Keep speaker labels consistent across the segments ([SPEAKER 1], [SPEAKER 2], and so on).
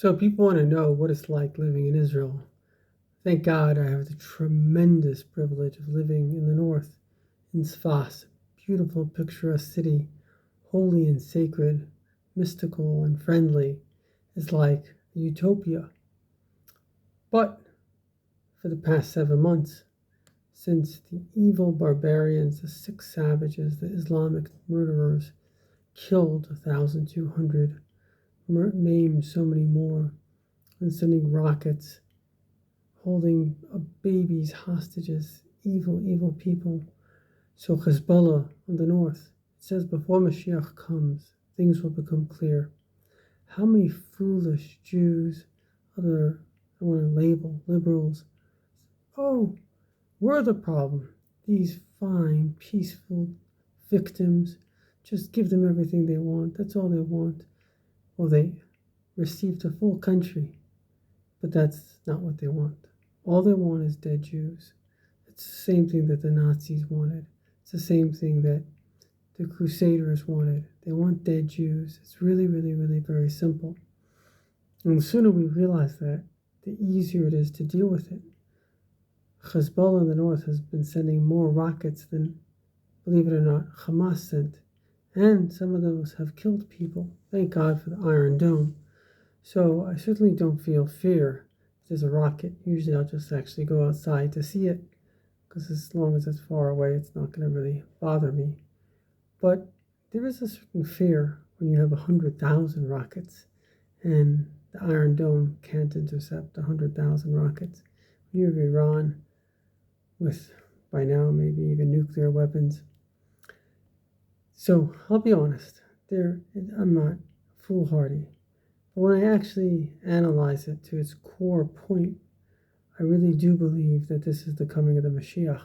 [SPEAKER 1] So people want to know what it's like living in Israel. Thank God I have the tremendous privilege of living in the north, in Sfas, beautiful picturesque city, holy and sacred, mystical and friendly. It's like a utopia. But for the past 7 months, since the evil barbarians, the sick savages, the Islamic murderers, killed 1,200, maimed so many more, and sending rockets, holding babies hostages, evil, evil people. So Hezbollah on the north, it says before Moshiach comes, things will become clear. How many foolish Jews, other, I want to label, liberals, oh, we're the problem. These fine, peaceful victims, just give them everything they want. That's all they want. Well, they received a full country, but that's not what they want. All they want is dead Jews. It's the same thing that the Nazis wanted. It's the same thing that the Crusaders wanted. They want dead Jews. It's really, really, really very simple. And the sooner we realize that, the easier it is to deal with it. Hezbollah in the north has been sending more rockets than, believe it or not, Hamas sent. And some of those have killed people. Thank God for the Iron Dome. So I certainly don't feel fear if there's a rocket. Usually I'll just actually go outside to see it, because as long as it's far away, it's not going to really bother me. But there is a certain fear when you have 100,000 rockets, and the Iron Dome can't intercept 100,000 rockets. When you have Iran with, by now, maybe even nuclear weapons. So I'll be honest, I'm not foolhardy. But when I actually analyze it to its core point, I really do believe that this is the coming of the Moshiach.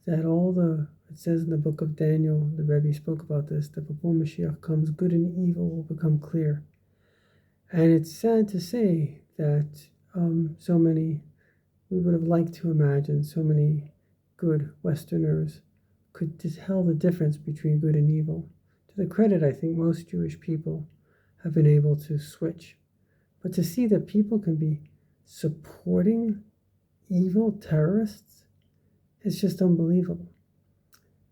[SPEAKER 1] That it says in the book of Daniel, the Rebbe spoke about this, that before Moshiach comes, good and evil will become clear. And it's sad to say that so many, we would have liked to imagine so many good Westerners could tell the difference between good and evil. To the credit, I think most Jewish people have been able to switch. But to see that people can be supporting evil terrorists is just unbelievable.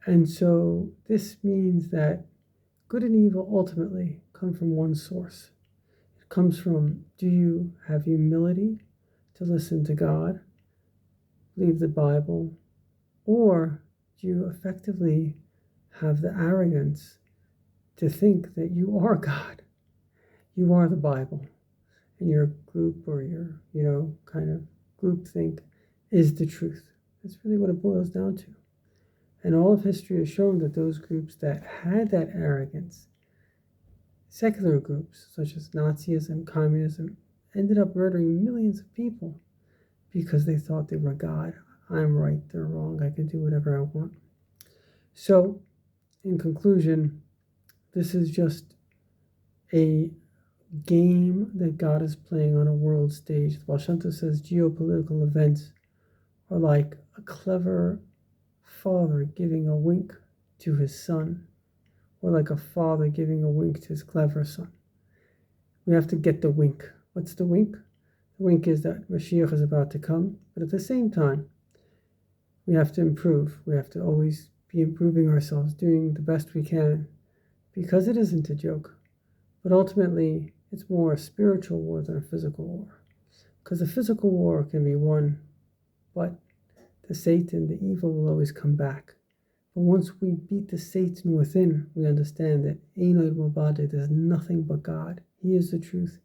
[SPEAKER 1] And so this means that good and evil ultimately come from one source. It comes from, do you have humility to listen to God, believe the Bible, or do you effectively have the arrogance to think that you are God? You are the Bible, and your group or your, kind of groupthink is the truth. That's really what it boils down to. And all of history has shown that those groups that had that arrogance, secular groups such as Nazism, communism, ended up murdering millions of people because they thought they were God. I'm right, they're wrong, I can do whatever I want. So, in conclusion, this is just a game that God is playing on a world stage. The Baal Shem Tov says geopolitical events are like a clever father giving a wink to his son, or like a father giving a wink to his clever son. We have to get the wink. What's the wink? The wink is that Moshiach is about to come, but at the same time, we have to improve. We have to always be improving ourselves, doing the best we can, because it isn't a joke. But ultimately, it's more a spiritual war than a physical war. Because the physical war can be won, but the Satan, the evil, will always come back. But once we beat the Satan within, we understand that Einoid Mobade, there's nothing but God. He is the truth,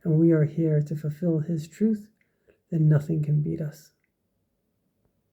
[SPEAKER 1] and we are here to fulfill His truth, then nothing can beat us.